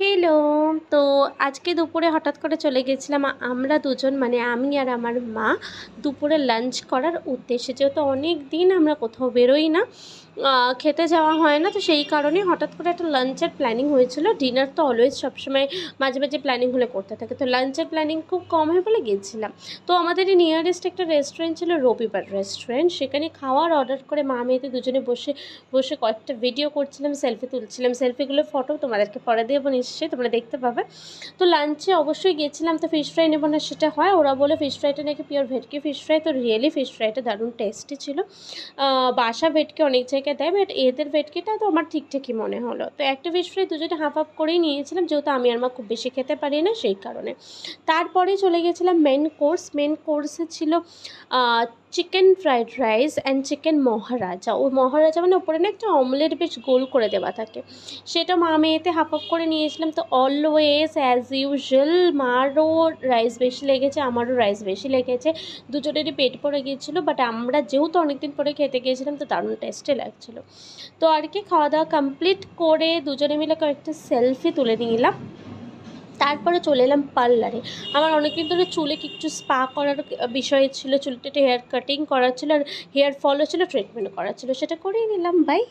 Hello. তো আজকে দুপুরে হঠাৎ করে চলে গেছিলাম আমরা দুজন, মানে আমি আর আমার মা দুপুরে লাঞ্চ করার উদ্দেশ্যে। যেহেতু অনেক দিন আমরা কোথাও বেরোই না, খেতে যাওয়া হয় না, তো সেই কারণে হঠাৎ করে একটা লাঞ্চের প্ল্যানিং হয়েছিল। ডিনার তো অলওয়েজ সবসময় মাঝে মাঝে প্ল্যানিং হলে করতে থাকে, তো লাঞ্চের প্ল্যানিং খুব কম হয় বলে গেছিলাম। তো আমাদের এই নিয়ারেস্ট একটা রেস্টুরেন্ট ছিল, রবিবার রেস্টুরেন্ট। সেখানে খাওয়ার অর্ডার করে মা মেয়েতে দুজনে বসে বসে কয়েকটা ভিডিও করছিলাম, সেলফি তুলছিলাম। সেলফিগুলোর ফটো তোমাদেরকে পরে দেবো, নিশ্চয়ই তোমরা দেখতে পাবে। তো লাঞ্চে অবশ্যই গেছিলাম, তো ফিশ ফ্রাই নেবো না সেটা হয়, ওরা বলে ফিশ ফ্রাইটা নাকি পিওর ভেটকি ফিশ ফ্রাই। তো রিয়েলি ফিশ ফ্রাইটা দারুণ টেস্টি ছিল। বাসা ভেটকি অনেক জায়গায় দেয়, বাট এদের ভেটকিটা তো আমার ঠিকঠাকই মনে হলো। তো একটা ফিশ ফ্রাই দুজনে হাফ হাফ করেই নিয়েছিলাম, যেহেতু আমি আর মা খুব বেশি খেতে পারি না সেই কারণে। তারপরে চলে গেছিলাম মেন কোর্স। মেন কোর্সে ছিল chicken fried rice and chicken Maharaja. ওই মহারাজা মানে ওপরে না একটা অমলেট বেশ গোল করে দেওয়া থাকে, সেটা মা মেয়েতে হাফ হাফ করে নিয়েছিলাম। তো অলওয়েজ অ্যাজ ইউজুয়াল মারও রাইস বেশি লেগেছে, আমারও রাইস বেশি লেগেছে, দুজনেরই পেট ভরে গিয়েছিলো। বাট আমরা যেহেতু অনেকদিন পরে খেতে গিয়েছিলাম, তো দারুণ টেস্টি লাগছিলো। তো আর কি খাওয়া দাওয়া কমপ্লিট করে দুজনে মিলে কয়েকটা সেলফি তুলে নিলাম। তারপরে চলে এলাম পার্লারে। আমার অনেকদিন ধরে চুলে একটু স্পা করার বিষয় ছিল, চুলটা একটু হেয়ার কাটিং করার ছিল, আর হেয়ার ফলও ছিল, ট্রিটমেন্টও করার ছিল, সেটা করেই নিলাম। বাই।